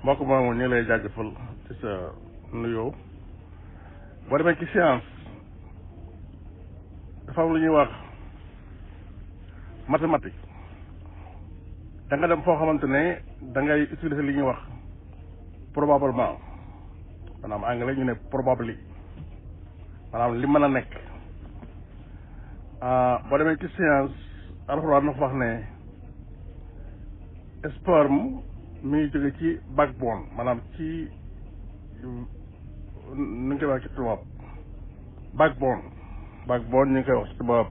mbokk moomu ñu ngi lay jaajëfal ci sa nuyoo boo demee ci science dafa am lu ñuy wax mathématique da nga dem foo xamante ne da ngay utiliser li ñuy wax probablement maanaam anglais ñu ne probably maanaam li mën a nekk boo demee ci science alxuraan dafa wax ne sperme mi ngi jóge ci backbone maanaam ci nu ñu koy wax ci tubaab backbone ñu ngi koy wax ci tubaab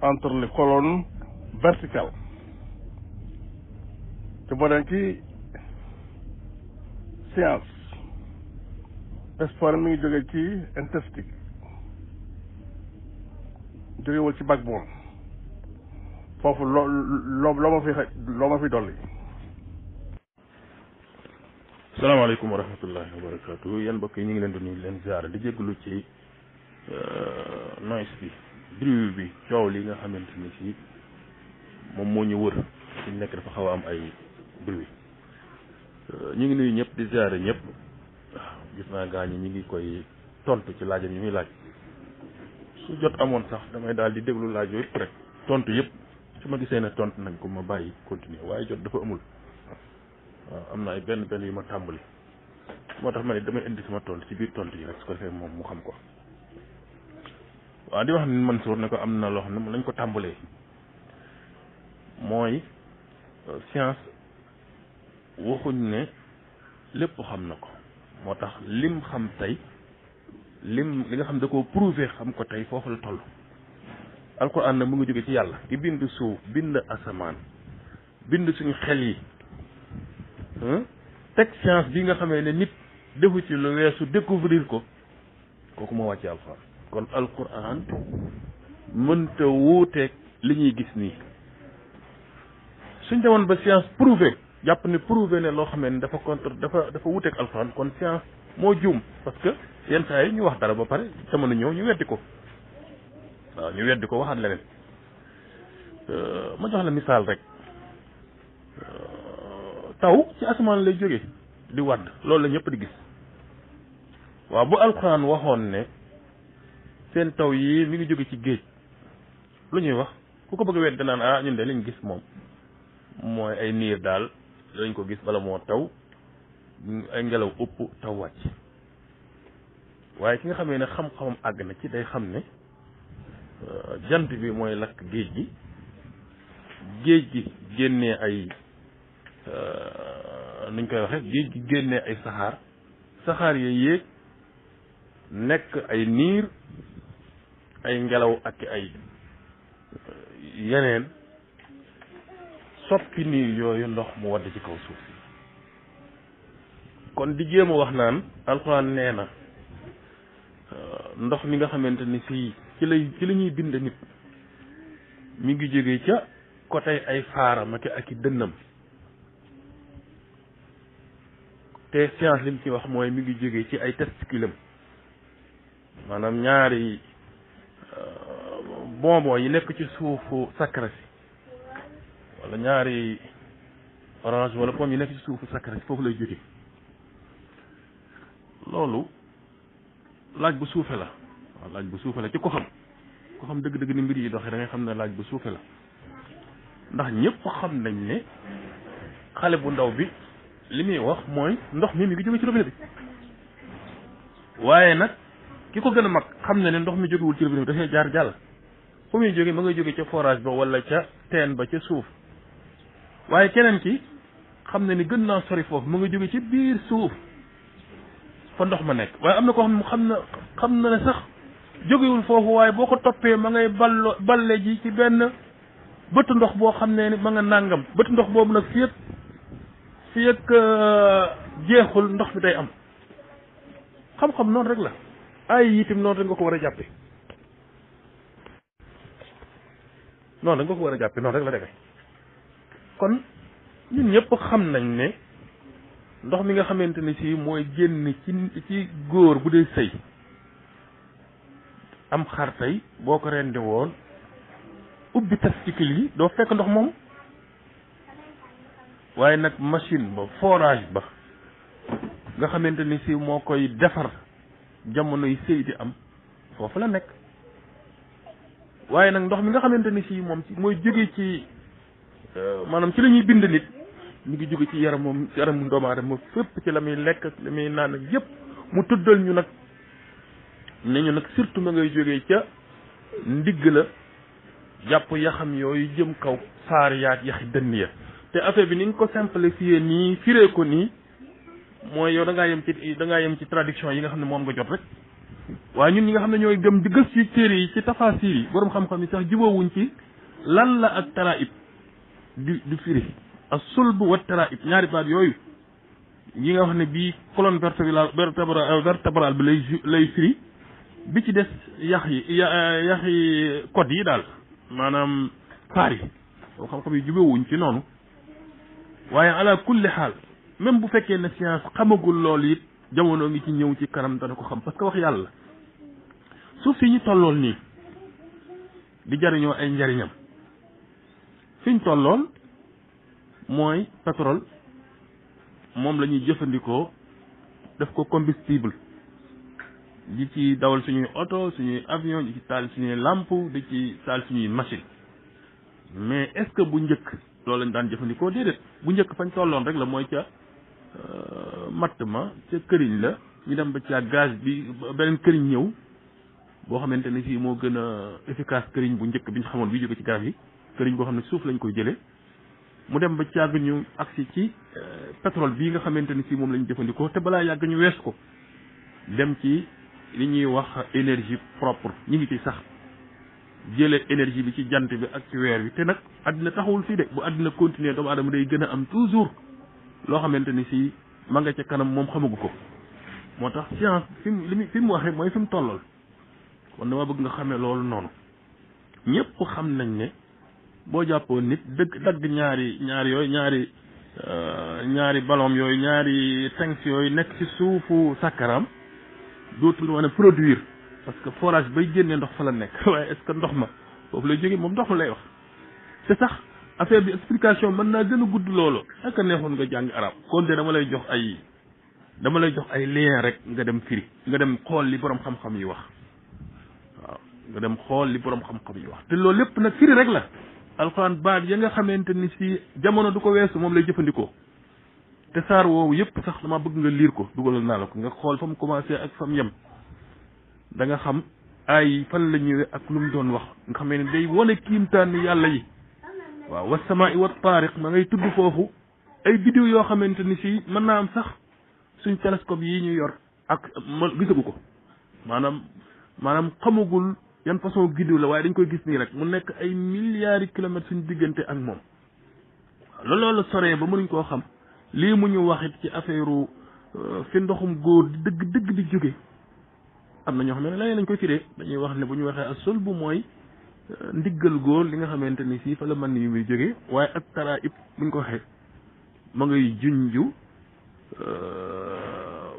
entre les colonnes verticales te boo demee ci science sperme mi ngi jóge ci intestin jógewul ci backbone foofu loo ma fi dolli. salaamaaleykum wa rahmatullahi wa barakaatu yéen mbokk yi ñu ngi leen di nuyu leen ziar di jégalu ci noise bi bruit bi coow li nga xamante ni si moom moo ñu wër fi ñu nekk dafa xaw a am ay bruit ñu ngi nuyu ñëpp di ziare ñëpp waaw gis naa gaa ñi ñu ngi koy tontu ci laajam yi muy laaj su jot amoon sax damay daal di déglu laaj yooyu rek tontu yëpp su ma gisee ne tontu nañ ko ma bàyyi continuer waaye jot dafa amul waaw am na ay benn yu ma tàmbali moo tax ma ne damay indi sama tontu ci biir tontu yi rek su ko defee moom mu xam ko waaw di wax ni Mansour ne ko am na loo xam ne nañ ko tàmbalee mooy science waxuñ ne lépp xam na ko moo tax lim xam tey li nga xam da koo prouver xam ko tey foofu la toll alquran na mu ngi jóge ci yàlla ki bind suuf bind asamaan bind suñu xel yi teg science bi nga xamee ne nit defu ci lu weesu découvrir ko kooku moo wàcce alquran kon alquran mënta wuuteeg li ñuy gis nii suñ demoon ba science prouver jàpp ne prouver ne loo xamee ne dafa wuuteeg alquran kon science moo juum parce que yenn saa yi ñu wax dara ba pare jamono ñëw ñu weddi ko waaw ñu weddi ko waxaat leneen ma jox la misaal rek taw ci asamaan lay jóge di wadd loolu la ñëpp di gis waaw bu alxuraan waxoon ne seen taw yi mi ngi jóge ci géej lu ñuy wax ku ko bëgg a wedd naan ñun de liñ gis moom mooy ay niir daal lañ ko gis bala moo taw ay ngelaw ëpp taw wàcc waaye ki nga xamee ne xam-xamam àgg na ci day xam ne jant bi mooy lakk géej gi génnee ay nuñ koy waxe géej gi génnee ay saxaar ya yéeg nekk ay niir ay ngelaw ak ay yeneen soppi niir yooyu ndox mu wadd ci kaw suuf si kon di jéem a wax naan alxuraan nee na ndox mi nga xamante ni fii ci la ñuy bind nit mi ngi jóge ca côté ay faaram ak i dënnam te science li mu ci wax mooy mi ngi jóge ci ay testiculem maanaam ñaari bonbon yi nekk ci suufu sakara si wala ñaari orange wala pomme yi nekk ci suufu sakara si foofu lay jóge loolu laaj bu suufe la waaw laaj bu suufe la ci ko xam dëgg-dëgg ni mbir yi doxee da ngay xam ne laaj bu suufe la ndax ñëpp xam nañ ne xale bu ndaw bi li muy wax mooy ndox mi ngi jóge ci robinet bi waaye nag ki ko gën a mag xam na ne ndox mi jógewul ci robinet bi dafay jaar jàll fu muy jóge ma ngay jóge ca forage ba wala ca teen ba ca suuf waaye keneen ki xam na ni gën naa sori foofu ma nga jóge ci biir suuf fa ndox ma nekk waaye am na ko xam na ne sax jógewul foofu waaye boo ko toppee ma ngay balle ji ci benn bëtt ndox boo xam ne ni ma nga nàngam bëtt ndox boobu nag fii ak jeexul ndox mi day am xam-xam noonu rek la ay itam noonu rek nga ko war a jàppe noonu rek la demee kon ñun ñëpp xam nañ ne ndox mi nga xamante ni si mooy génn ci góor bu dee sëy am xar tey boo ko rendi woon ubbi testicule yi doo fekk ndox moom waaye nag machine ba forage ba nga xamante ni si moo koy defar jamono yi sëy di am foofu la nekk. waaye nag ndox mi nga xamante ni si moom ci mooy jóge ci maanaam ci la ñuy bind nit mi ngi jóge ci yaramu doomu aadama fépp ci la muy lekk la muy naan ak yëpp mu tuddal ñu nag ne ñu nag surtout ma ngay jógee ca ndigg la jàpp yaxam yooyu jëm kaw saar yaat yaxi dënn ya. te affaire bi ni nga ko simplifié nii firee ko nii mooy yow da ngaa yem ci traduction yi nga xam ne moom nga jot rek. waaye ñun ñi nga xam ne ñooy gëm di gës ci téere yi ci tafaasiir yi borom xam-xam yi sax jubóowuñ ci lan la ak taraib du firi ak sulb wa taraib ñaari baat yooyu yi nga wax ne bii colonne vertébrale bi lay firi bi ci des yaxi code yi daal maanaam faar yi borom xam-xam yi jubóowuñ ci noonu. waaye ala kulli xaal même bu fekkee ne science xamagul loolu it jamono ngi ci ñëw ci kanam dana ko xam parce que wax yàlla suuf si ñu tollool nii di jariñoo ay njariñam fi ñu tollool mooy pétrole moom la ñuy jëfandikoo def ko combustible di ci dawal suñuy oto suñuy avion di ci taal suñuy lampe di ci taal suñuy machine mais est-ce que bu njëkk loolu lañ daan jëfandikoo déedéet bu njëkk fañ tolloon rek la mooy ca matt ma ca këriñ la ñu dem ba ca gaz bi beneen këriñ ñëw boo xamante ne fii moo gën a efficace këriñ bu njëkk bi ñu xamoon bi jóge ci garab yi këriñ boo xam ne suuf lañ koy jëlee mu dem ba càgg ñu agsi ci pétrole bii nga xamante ni fii moom lañ jëfandikoo te balaa yàgg ñu wees ko dem ci li ñuy wax énergie propre ñu ngi ci sax jëlee énergie bi ci jant bi ak ci weer bi te nag àddina taxawul fii de bu àddina continuer doomu aadama day gën a am toujours loo xamante ni si ma nga ca kanam moom xamagu ko moo tax science fi mu waxee mooy fi mu tollool kon dama bëgg nga xamee loolu noonu ñëpp xam nañ ne boo jàppoon nit dagg ñaari ballon yooyu ñaari tanks yooyu nekk ci suufu sàkkaram dootul mën a produire parce que forage bay génnee ndox fa la nekk waaye est-ce que ndox ma foofu lay jógee moom ndox ma lay wax te sax affaire bi explication mën naa gën a gudd loolu ak neexoon nga jàng arab kon de dama lay jox ay lien rek nga dem firi nga dem xool li borom xam-xam yi wax waaw nga dem xool li borom xam-xam yi wax te loolu lépp nag firi rek la alxuraan baat ya nga xamante ni si jamono du ko weesu moom lay jëfandikoo te saar woowu yëpp sax dama bëgg nga liir ko dugalal naa la ko nga xool fa mu commencé ak fa mu yem da nga xam ay fan la ñëwee ak lu mu doon wax nga xam ne day wane kiimtaan yàlla yi waaw wa samaa'i wa taariq ma ngay tudd foofu ay vidéo yoo xamante ni si mën naa am sax suñ télescope yi ñu yor ak ma gisagu ko maanaam xamagul yan façon vidéo la waaye dañ koy gis nii rek mu nekk ay milliards kilomètres suñ diggante ak moom waaw loolu la soree ba mënuñ koo xam lii mu ñu waxit ci affaire fi ndoxum góor di dëgg di jóge am na ñoo xam ne leneen lañ koy firee dañuy wax ne bu ñu waxee as-sulb bu mooy ndiggal góor li nga xamante ni si fa la mën yu muy jógee waaye ak tara ib buñ ko waxee ma ngay junju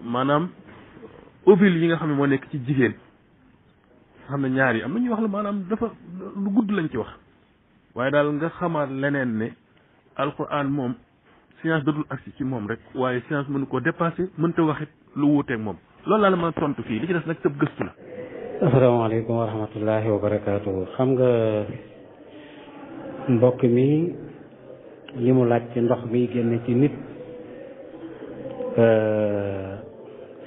maanaam ovule yi nga xam ne moo nekk ci jigéen nga xam ne ñaar yi am na ñuy wax la maanaam dafa lu gudd lañ ci wax waaye daal nga xamaat leneen ne alquran moom science dadul agsi ci moom rek waaye science mënu koo dépassé mënta waxit lu wuuteeg moom loolu laa la mën a tontu fii li ci des nag sëb gëstu la. asalaamaaleykum wa rahmatullahi wa barakaatu. xam nga mbokk mi li mu laaj ci ndox mi génn ci nit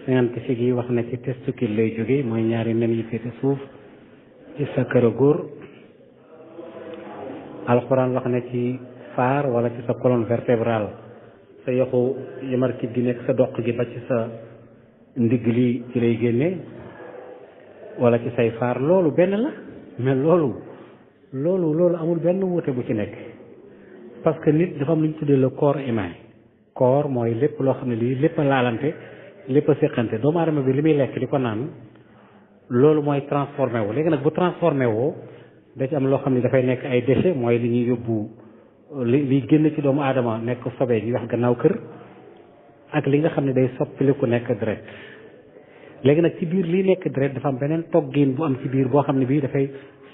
scientifique yi wax na ci testicule lay jóge mooy ñaari nen yi féete suuf ci sa kër góor. alxuraan wax na ci faar wala ci sa colonne vertébrale sa yoxu yamar ci gi nekk sa doq gi ba ci sa ndigg li ci lay génne wala ci say faar loolu benn la mais loolu amul benn wuute bu ci nekk parce que nit dafa am lu ñu tuddee le corps humain. corps mooy lépp loo xam ne lii lépp a laalante lépp a séqante doomu aadama bi li muy lekk di ko naan loolu mooy transformé wu léegi nag bu transformé woo da ci am loo xam ne dafay nekk ay déchets mooy li ñuy yóbbu li génn ci doomu aadama nekk sobee ñuy wax gannaaw kër ak li nga xam ne day soppiliku nekk deret léegi nag ci biir lii nekk deret dafa am beneen toggin bu am ci biir boo xam ne bii dafay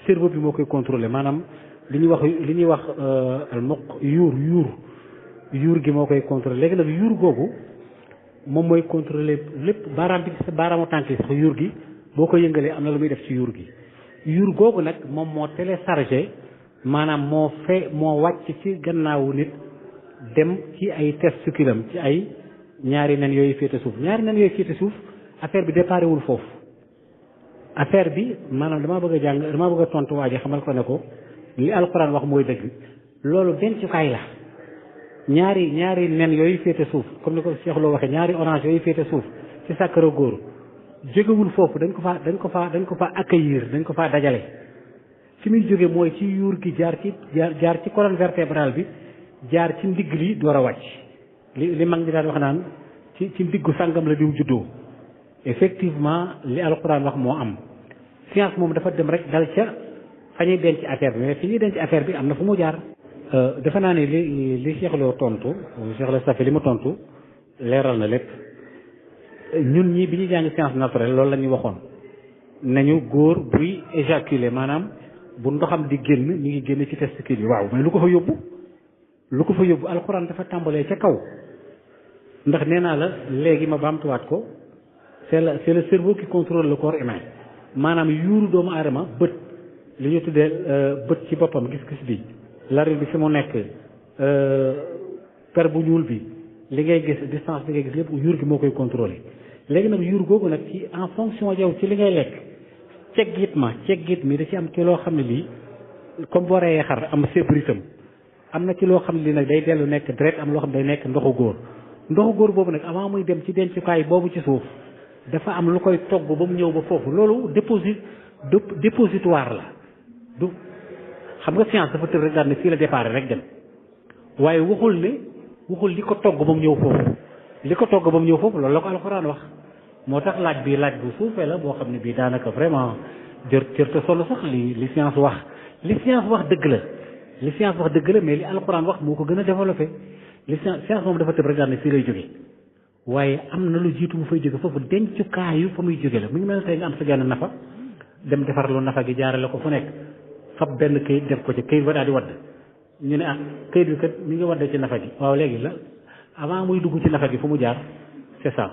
cerveau bi moo koy contrôler maanaam li ñuy wax almuq yuur yuur gi moo koy contrôler léegi nag yuur googu moom mooy contrôler lépp baaraam bi sa baaraamu tànk yi sax yuur gi boo ko yëngalee am na lu muy def ci yuur gi yuur googu nag moom moo téléchargé maanaam moo wàcc ci gannaawu nit dem ci ay testicule am ci ay ñaari nen yooyu féete suuf ñaari nen yooyu féete suuf affaire bi déparé wul foofu affaire bi maanaam damaa bëgg a tontu waa ji xamal ko ne ko li alxuraan wax mooy dëgg loolu dencukaay la ñaari nen yooyu féete suuf comme ni ko Cheikh Lo waxee ñaari orange yooyu féete suuf ci sàkkara góor jógewul foofu dañ ko fa accueillir dañ ko fa dajale fi muy jóge mooy ci yuur gi jaar ci colonne vertébrale bi jaar ci ndigg li door a wàcc li mag ñi daan wax naan ci ndiggu sàngam la diw juddoo effectivement li alxuraan wax moo am science moom dafa dem rek dal ca fa ñuy denc affaire bi mais fi ñuy denc affaire bi am na fu mu jaar defe naa ne li Cheikh Lo tontu Cheikh Lo Safi li mu tontu leeral na lépp ñun ñii bi ñuy jàng science naturelle loolu la ñuy waxoon nañu góor buy éjaculer maanaam bu ndoxam di génn mi ngi génn ci testicule yi waaw mais lu ko fa yóbbu alxuraan dafa tàmbalee ca kaw ndax nee naa la léegi ma baamtuwaat ko c'est le cerveau qui contrôle le corps humain maanaam yuuru doomu aadama bët li ñu tuddee bët ci boppam gis-gis bi laril bi fi mu nekk per bu ñuul bi li ngay gis distance bi ngay gis lépp yuur gi moo koy contrôler léegi nag yuur googu nag ci en fonction yow ci li ngay lekk ceggit mi da ci am ci loo xam ne lii comme boo reyee xar am sébritam am na ci loo xam ne lii nag day dellu nekk deret am loo xam ne day nekk ndoxu góor boobu nag avant muy dem ci dencukaay boobu ci suuf dafa am lu koy togg ba mu ñëw ba foofu loolu dépositoire la du xam nga science dafa tëb rek daal ne fii la départ rek dem waaye waxul li ko togg ba mu ñëw foofu loolu la ko alxuraan wax moo tax laaj bu suufee la boo xam ne bii daanaka vraiment jërte solo sax li science wax dëgg la mais li alxuraan wax moo ko gën a développé li science moom dafa tëb rek daal ne fii lay jóge waaye am na lu jiitu mu fay jóge foofu dencukaayu fa muy jóge la mu ngi mel ne tey nga am sa genn nafa dem defar lu nafa gi jaarale ko fu nekk fab benn këyit def ko ci këyit ba daal di wadd ñu ne këyit bi kat mi ngi waddee ci nafa gi waaw léegi la avant muy dugg ci nafa gi fu mu jaar c'est ça.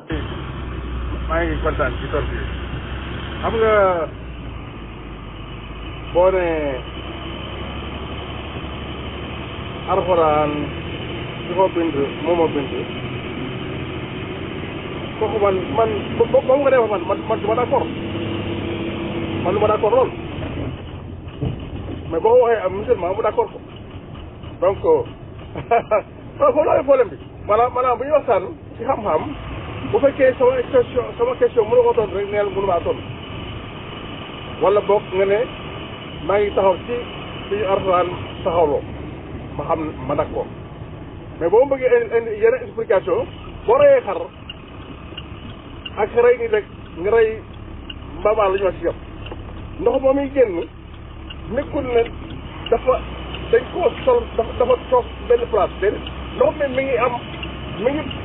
maa ngi kontaan ci tontu bi xam nga boo nee alxuraan di ko bind moo bind kooku man ba mu nga def man du ma d'accord lool mais boo waxee am musulman mu d'accord ko donc foofu la problème bi maanaam bu ñuy waxtaan ci xam-xam bu fekkee sama question mënu ko tontu rek neel mënu maa tontu wala boog nga ne maa ngi taxaw ci suñu alxuraan taxawloo ma xam ma d'accord mais boo ma bëggee indi yeneen explication boo reyee xar ak rey nit rek nga rey mbaabaal la ñu wax ci yow ndox moom yi génn nekkul ne dañ koo sol dafa toog benn place te ndox mi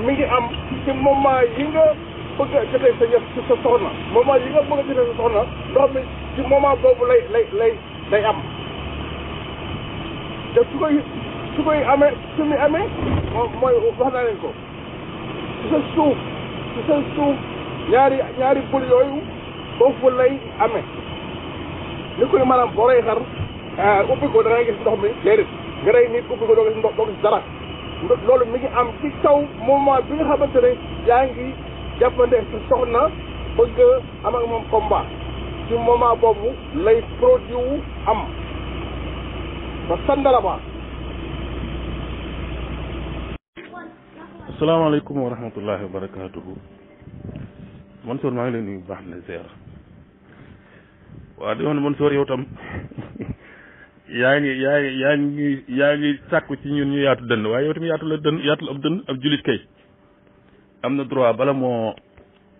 mi ngi am ci moment yi nga bëgg a jotee sa soxna moment yi nga bëgg a jotee sa soxna ndox mi ci moment boobu lay am te su koy amee su muy amee mooy wax naa leen ko ci sa suuf ñaari bul yooyu foofu lay amee ni ko ni maanaam boo rey xar ubbi ko da ngay gis ndox mi déedéet nga rey nit ubbi ko doo gis dara loolu mi ngi am ci kaw moment bi nga xamante ne yaa ngi jàppande sa soxna bëgg am ak moom combat ci moment boobu lay produit wu am ba sandalama. asalaamaaleykum wa rahmatullahi wa barakaatuhu. Mansour maa ngi leen nuyu bu baax na ziar waaw di woon Mansour yow tam yaa ngi sàkku ci ñun ñu yaatu dënn waaye yow tam yaatu ab dënn ab julit kay am na droit bala moo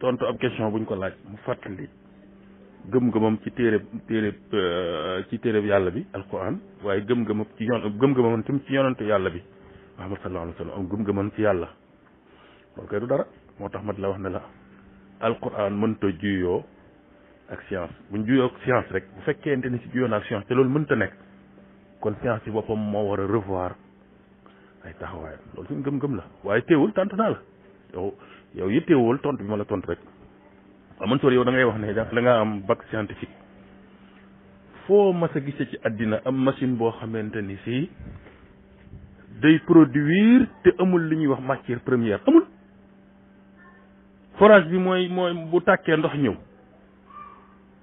tontu ab question buñ ko laaj mu fàttali gëm-gëmam ci téereb yàlla bi alquran waaye gëm-gëmam tam ci yonantu yàlla bi Muhammad sallallahu alayhi wa sallam am gëm-gëmam ci yàlla loolu kay du dara moo tax ma la wax ne la alquran mënta juyoo ak science buñ juyoo ak science rek bu fekkente ni si juyoo na ak science te loolu mënta nekk kon science ci boppam moo war a revoir ay taxawaayam loolu suñ gëm-gëm la waaye teewul tant naa la yow yi teewul tontu bi ma la tontu rek waaw man soor yow da ngay wax ne da nga am bac scientifique foo mas a gisee ci àddina am machine boo xamante ni si day produire te amul li ñuy wax matière première amul forage bi mooy bu tàkkee ndox ñëw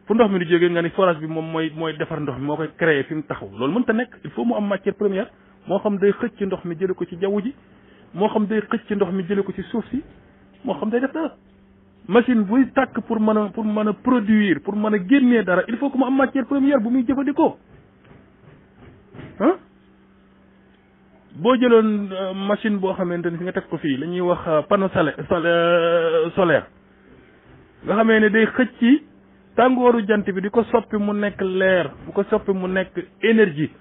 fu ndox mi di jógee nga ni forage bi moom mooy defar ndox mi moo koy créer fi mu taxaw loolu mënta nekk il faut mu am matière première moo xam day xëcc ndox mi jële ko ci jaww ji moo xam day xëcc ndox mi jële ko ci suuf si moo xam day def dara machine buy tàkk pour mën a produire pour mën a génnee dara il faut que mu am matière première bu muy jëfandikoo ah boo jëloon machine boo xamante ni fi nga teg ko fii la ñuy wax panneau solaire nga xamee ne day xëcc tàngooru jant bi di ko soppi mu nekk leer bu ko soppi mu nekk énergie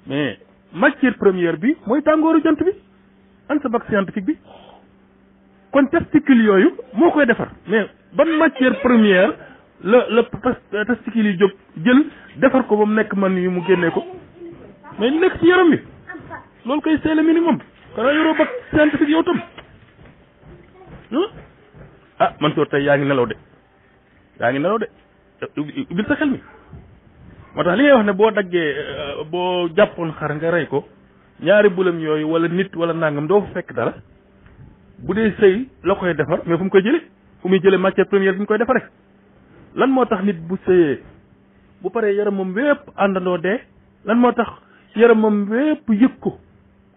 mais matière première bi mooy tàngooru jant bi an sa bac scientifique bi kon testicule yooyu moo koy defar mais ban matière première la testicule yi jóg jël defar ko ba mu nekk man yu mu génnee ko mais nekk ci yaram bi loolu koy c'est le minimum xanaa yoroo bac scientifique yow tam ah man soo tey yaa ngi nelaw de ubbil sa xel mi moo tax li ngay wax ne boo daggee boo jàppoon xar nga rey ko ñaari bulam yooyu wala nit wala nangam doo fa fekk dara bu dee sëy la koy defar mais fu mu koy jëlee fu muy jëlee matière première bi mu koy defaree lan moo tax nit bu sëyee bu paree yaramam wépp àndandoo dee lan moo tax yaramam wépp yëg ko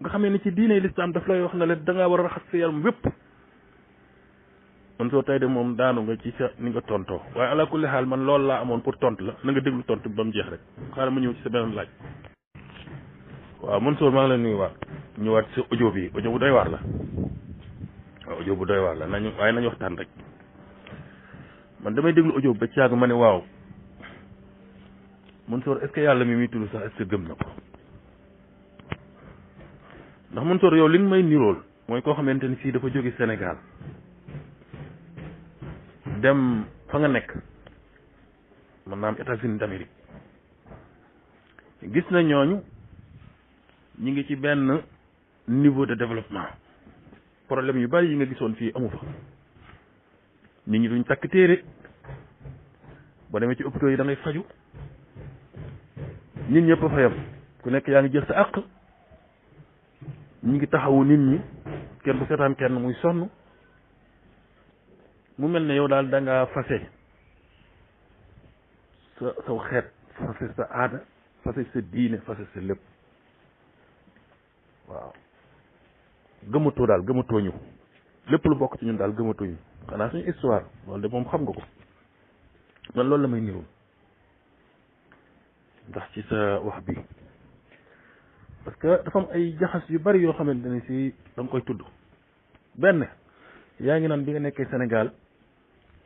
nga xamee ni ci diine l'islam daf lay wax na leen da ngaa war a raxas sa yaram wépp man soo tey de moom daanu nga ci sa ni nga tontoo waaye ala kulli xaal man loolu laa amoon pour tontu la na nga déglu tontu bi ba mu jeex rek xaaral ma ñëw ci sa beneen laaj waaw man soo maa ngi leen nuyuwaat ñëwaat sa audio bi audio bu doy waar la waaw audio bu doy waar la waaye nañu waxtaan rek man damay déglu audio bi ba ci yàgg ma ne waaw Mansour est-ce que yàlla mi muy tudd sax est-ce que gëm na ko ndax Mansour yow li nga may nirool mooy koo xamante ni fii dafa jóge Sénégal dem fa nga nekk mën naa am États-Unis d'Amérique gis na ñooñu ñi ngi ci benn niveau de développement problème yu bari yi nga gisoon fii amu fa nit ñi duñ takk téere boo demee ci hôpitaux yi da ngay faju nit ñëpp fa yam ku nekk yaa ngi jël sa àq ñi ngi taxawu nit ñi kenn bu seetaan kenn muy sonn mu mel ne yow daal da ngaa fase saw xeet fase sa aada fase sa diine fase sa lépp waaw gëmatoo daal gëmatoo ñu lépp lu bokk ci ñun daal gëmatoo ñu xanaa suñu histoire loolu de moom xam nga ko man loolu la may niru ndax ci sa wax bi parce que dafa am ay jaxas yu bari yoo xamante ne si da nga koy tudd benn yaa ngi naan bi nga nekkee Sénégal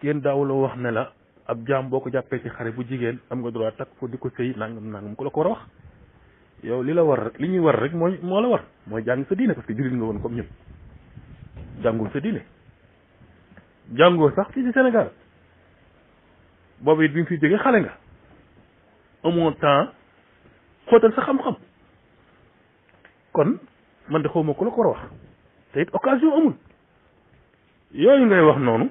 kenn daawuloo wax ne la ab jaam boo ko jàppee ci xare bu jigéen am nga droit takk ko di ko sëy nangam ku la ko war a wax yow li la war li ñuy war rek moo la war mooy jàng sa diine parce que jullit nga woon comme ñëpp jàngul sa diine jàngoo sax fii ci Sénégal boobu it bi nga fi jógee xale nga amoo temps xóotal sa xam-xam kon man de xawma ku la ko war a wax te it occasion amul yooyu ngay wax noonu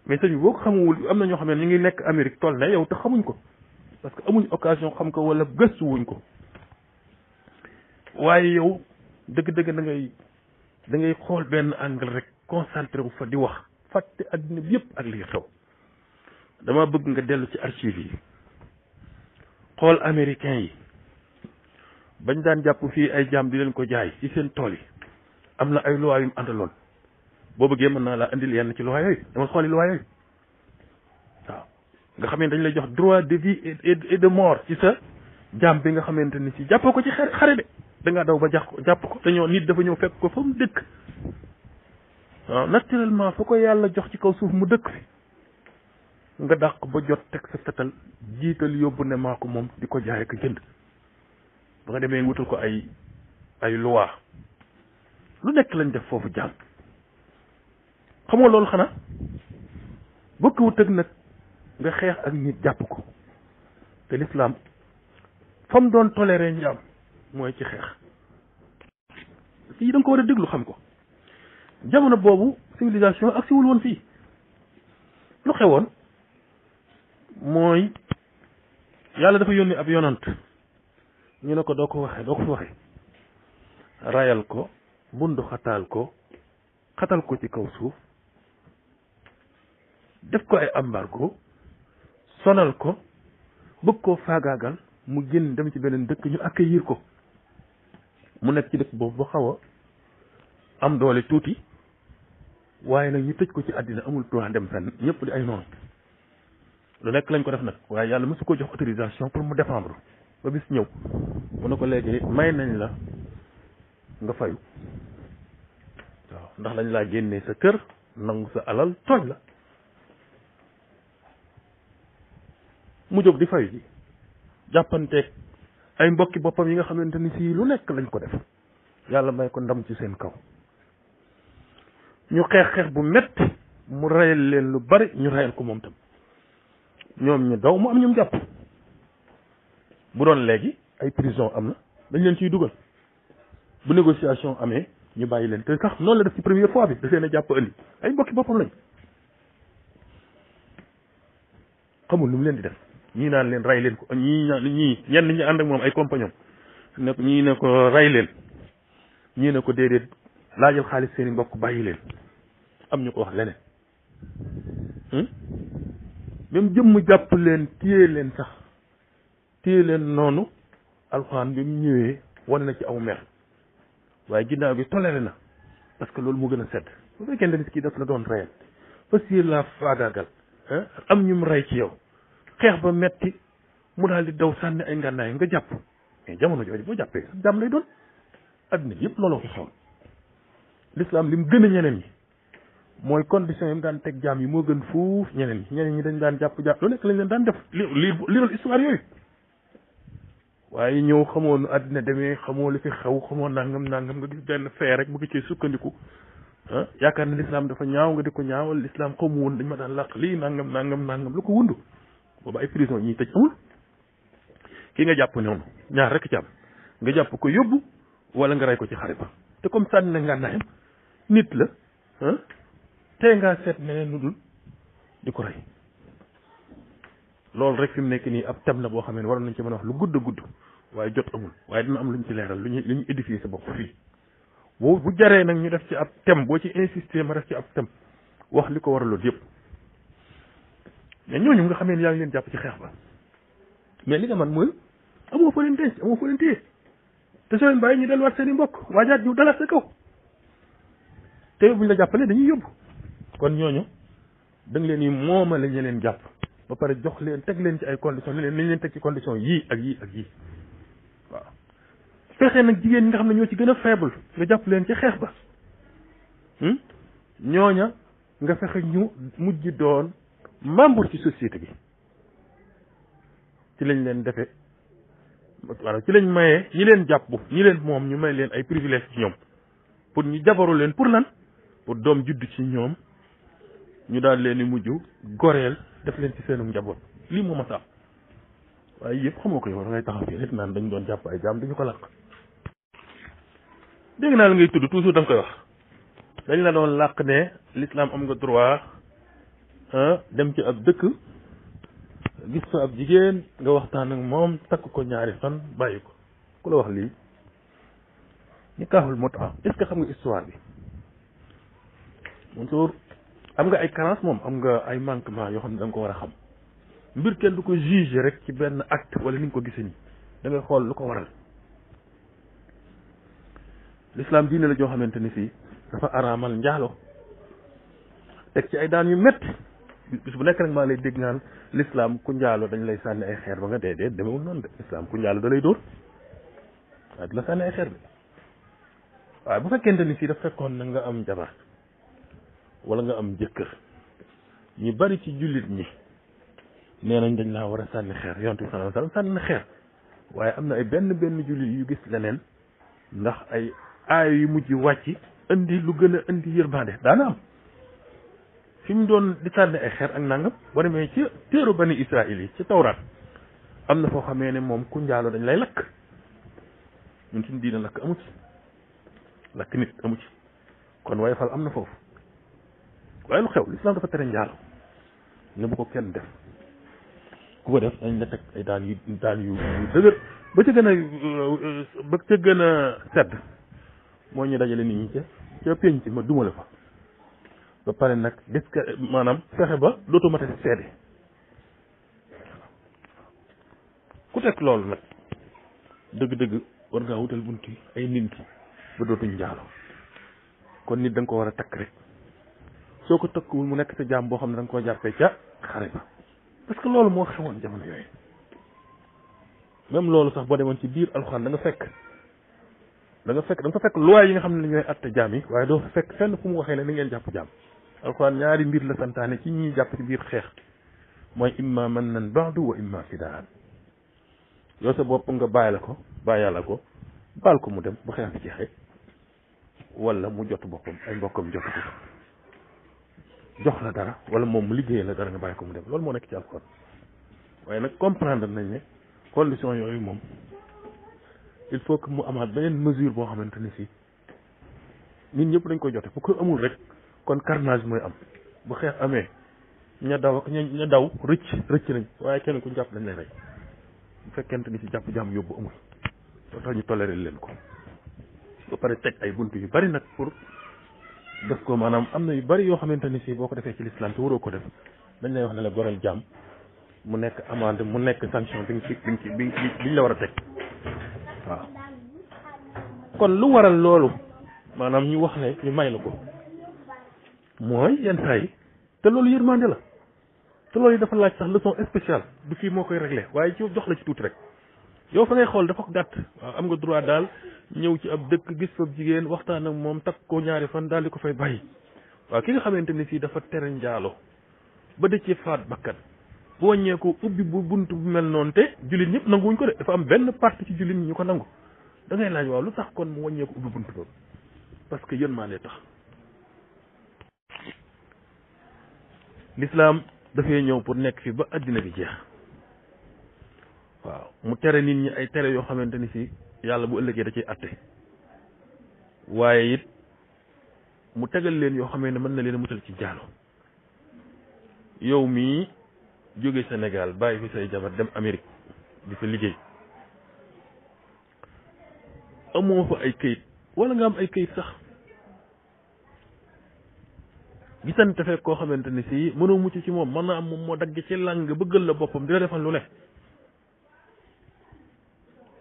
mais sëñ bi boo ko xamuwul am na ñoo xam ne ñu ngi nekk Amérique toll ne yow te xamuñ ko parce que amuñ occasion xam ko wala gëstuwuñ ko waaye yow dëgg-dëgg da ngay xool benn angle rek concentré wu fa di wax fàtte adduna bi yëpp ak li xew dama bëgg nga dellu ci archive yi xool américain yi bañ daan jàpp fii ay jaam di leen ko jaay ci seen tool yi am na ay loi yu mu àndaloon boo bëggee mën naa laa indil yenn ci loi yooyu dama xooli loi yooyu waaw nga xam ne dañ lay jox droit de vie et de mort ci sa jaam bi nga xamante ni si jàppoo ko ci xare de da ngaa daw ba jàpp ko dañoo nit dafa ñëw fekk ko fa mu dëkk waaw naturellement fa ko yàlla jox ci kaw suuf mu dëkk fi nga dàq ba jot teg sa fetal jiital yóbbu ne maa ko moom di ko jaay ak jënd ba nga demee wutal ko ay loi lu nekk lañ def foofu jaam xamoo loolu xanaa bokkuwut ak nag nga xeex ak nit jàpp ko te l'islam fa mu doon toléré njaam mooy ci xeex yi da nga ko war a déglu xam ko jamono boobu civilisation ak siwul woon fii lu xewoon mooy yàlla dafa yónni ab yonant ñu ne ko doo ko waxee doo ko fi waxee rayal ko bundu xataal ko ci kaw suuf def ko ay embargo sonal ko bëgg koo faagaagal mu génn dem ci beneen dëkk ñu accueillir ko mu nekk ci dëkk boobu ba xaw a am doole tuuti waaye nag ñu tëj ko ci àddina amul droit dem fenn ñëpp di ay noonu lu nekk lañ ko def nag waaye yàlla mësu ko jox autorisation pour mu défendre ba bis ñëw mu ne ko léegi may nañ la nga fayu waaw ndax dañ laa génnee sa kër nangu sa alal tooñ la mu jóg di fayu ji jàppanteeg ay mbokki boppam yi nga xamante ni si lu nekk lañ ko def yàlla may ko ndam ci seen kaw ñu xeex bu metti mu rayal leen lu bari ñu rayal ko moom tam ñoom ñu daw mu am ñum jàpp bu doon léegi ay prison am na dañ leen ciy dugal bu négociation amee ñu bàyyi leen te sax noonu la def ci première fois bi da seen a jàpp andi ay mbokki boppam lañ xamul lu mu leen di def ñii naan leen ray leen ko ñii ñenn ñi ànd ak moom ay compagnon ne ko ñii ne ko ray leen ñii ne ko déedéet laajal xaalis seen i mbokk bàyyi leen am ñu ko wax leneen même jëmm jàpp leen téye leen noonu alxuraan bi mu ñëwee wane na ci aw mer waaye ginnaaw gi toléré na parce que loolu moo gën a sedd bu fekkee ne nit ki daf la doon reyal fas yéene la faagaagal am ñu mu rey ci yow xeex ba metti mu daal di daw sànni ay ngànnaay nga jàpp mais jamono jooju boo jàppee sa jàmm lay doon adduna yëpp looloo ko xew l'islam li mu gën a ñeneen ñi mooy condition yi mu daan teg jaam yi moo gën fuuf ñeneen ñi dañ daan jàpp lu nekk lañ leen daan def li loolu histoire yooyu waaye ñëw xamoo nu àddina demee xamoo li fi xew xamoo nangam nga gis benn fee rek mu ngi cee sukkandiku yaakaar na l'islam dafa ñaaw nga di ko ñaawal l'islam xamu woon dañ ma daan làq lii nangam lu ko wundu boobu ay prison ñuy tëj amul kii nga jàpp noonu ñaar rek ci am nga jàpp ko yóbbu wala nga rey ko ci xare ba te comme sànni na ngànnaayam nit la tey ngaa seet neneen nu dul di ko rey loolu rek fi mu nekk nii ab thème la boo xam ne waroon nañ ci mën a wax lu gudd a gudd waaye jot amul waaye dina am lu ñu ci leeral lu ñu édifier sa bopp fii bu jaree nag ñu def ci ab thème boo ci insister ma def ci ab thème wax li ko waraloon yëpp mais ñooñu nga xamee ne yaa ngi leen jàpp ci xeex ba mais li nga man mooy amoo fa leen denc amoo fa leen téye te soo leen bàyyi ñu delluwaat seen i mbokk waajaat ñu dalaat sa kaw te buñ la jàppalee dañuy yóbbu kon ñooñu da nga leen di moomale ñu leen jàpp ba pare jox leen teg leen ci ay conditions ne leen nañ leen teg ci condition yii ak yii waaw fexe nag jigéen ñi nga xam ne ñoo ci gën a faible nga jàpp leen ci xeex ba ñooña nga fexe ñu mujj doon membre ci société bi ci lañ leen defee maanaam ci lañ mayee ñi leen jàpp ñi leen moom ñu may leen ay privilèges ci ñoom pour ñu jabaru leen pour lan pour doom judd ci ñoom ñu daal leen di mujj goreel def leen ci seenum njaboot lii moo ma sax waaye yëpp xamoo ko yow da ngay taxaw fii rek naan dañ doon jàpp ay jaam dañu ko làq dégg naa la ngay tudd toujours da nga koy wax dañ la doon làq ne l'islam am nga droit dem ci ab dëkk gis fa ab jigéen nga waxtaan ak moom takk ko ñaari fan bàyyi ko ku la wax lii ñu kaaxul moo tax est-ce que xam nga histoire bi Mansour am nga ay carence moom am nga ay manquement yoo xam ne da nga ko war a xam mbir kenn du ko juger rek ci benn acte wala ni nga ko gisee nii da ngay xool lu ko waral l'islam diine la joo xamante ni fii dafa araamal njaalo teg ci ay daan yu métti bis bu nekk rek maa lay dégg naan l'islam ku njaalo dañ lay sànni ay xeer ba nga dee demewul noonu de l'islam ku njaalo da lay dóor waaye du la sànni ay xeer bi waaye bu fekkente ni fii daf fekkoon na nga am jabar wala nga am jëkkër ñu bari ci jullit ñi nee nañ dañ laa war a sànni xeer yonent bi sallallahu alayhi wasallam sànni na xeer waaye am na ay benn jullit yu gis leneen ndax ay aaya yu mujj wàcc indi lu gën a indi yërmande daana am fi mu doon di sànni ay xeer ak nangam boo demee ci téeru bani Israël yi ci tawraat am na foo xamee ne moom ku njaalo dañ lay lakk ñun suñu diina lakk amut lakk nit amu ci kon waaye fal am na foofu waaye lu xew lislaam dafa tere njaalo ne bu ko kenn def ku ko def dañ la teg ay daan yu dëgër ba ca gën a sedd moo ñu dajale nit ñi ca penc ma dumale fa ba pare nag des ka maanaam fexe ba dootoo mate seede ku teg loolu nag dëgg-dëgg war ngaa wutal bunt yi ay nit ba dootuñ njaalo kon nit da nga ko war a takk rek soo ko takkuwul mu nekk sa jaam boo xam ne da nga koo jàppee ca xare ba parce que loolu moo xewoon jamono yooyu même loolu sax boo demoon ci biir alxuraan da nga fa fekk loi yi nga xam ne ñooy atte jaam yi waaye doo fa fekk fenn fu mu waxee ne ni ngeen jàpp jaam alxuraan ñaari mbir la santaane ci ñi jàpp ci biir xeex mooy imma mannan ba'du wa imma fidaan yow sa bopp nga bàyyi la ko baal ko mu dem bu xeex bi jeexee wala mu jot boppam ay mbokkam jot ko jox la dara wala moom mu liggéeyee la dara nga bàyyi ko mu dem loolu moo nekk ci alxuraan waaye nag comprendre nañ ne condition yooyu moom il faut que mu amaat beneen mesure boo xamante ne si nit ñëpp dañ koy jote bu ko amul rek kon carnage mooy am bu xeex amee ña daw ak ña daw rëcc nañ waaye kenn ku jàpp dañ lay rey bu fekkente ni si jàpp jàmm yóbbu amul loo tax ñu toléré leen ko ba pare teg ay bunt yu bari nag pour def ko maanaam am na yu bari yoo xamante ni si boo ko defee ci l'islam te waroo ko def dañ lay wax ne la goreel jàmm mu nekk amende mu nekk sanction biñ la war a teg waaw kon lu waral loolu maanaam ñu wax ne ñu may la ko mooy yenn saa yi te loolu yërmande la te loolu yi dafa laaj sax leçon spéciale du fii moo koy réglé waaye ci jox la ci tuuti rek yow fa ngay xool dafa gàtt waaw am nga droit daal ñëw ci ab dëkk gis fa jigéen waxtaan ak moom takk ko ñaari fan daal di ko fay bàyyi waaw ki nga xamante ni fii dafa tere njaalo ba da ci faat bakkan bu wàññee ko ubbi bu bunt bu mel noonu te jullit ñëpp nanguwuñ ko de dafa am benn partie ci jullit ñi ñu ko nangu da ngay laaj waaw lu tax kon mu wàññee ko ubbi bunt boobu parce que yërmande tax l'islam dafay ñëw pour nekk fi ba addina bi jeex waaw mu tere nit ñi ay tere yoo xamante ni si yàlla bu ëllëgee da ciy atte waaye it mu tegal leen yoo xamee ne mën na leen a mutal ci jaalo yow mii jóge Sénégal bàyyi fi say jabar dem Amérique di fa liggéey amoo fa ay këyit wala nga am ay këyit sax gisante fekk koo xamante ni si mënoo mucc ci moom mën na am moom moo dagg ci làng bëggal la boppam di la defal lu ne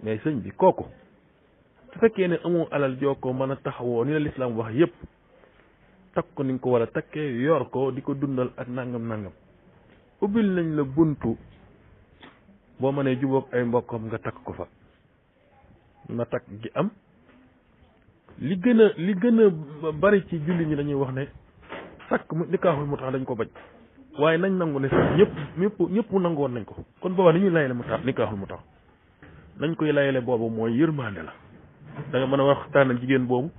mais sëñ bi kooku su fekkee ne amoo alal joo ko mën a taxawoo ni la lislaam wax yépp takk ko ni nga ko war a takkee yor ko di ko dundal ak nangam ubbil nañ la buntu boo mënee jubóog ay mbokkam nga takk ko fa na takk gi am li gën a bari ci julli ñi dañuy wax ne takk mu nikaaxul mu tax dañ ko bañ waaye nañ nangu ne sax ñëpp nangu woon nañ ko kon booba ni ñuy layele mu tax nikaaxul mu tax nañ koy layele boobu mooy yërmande la da nga mën a waxtaan ak jigéen boobu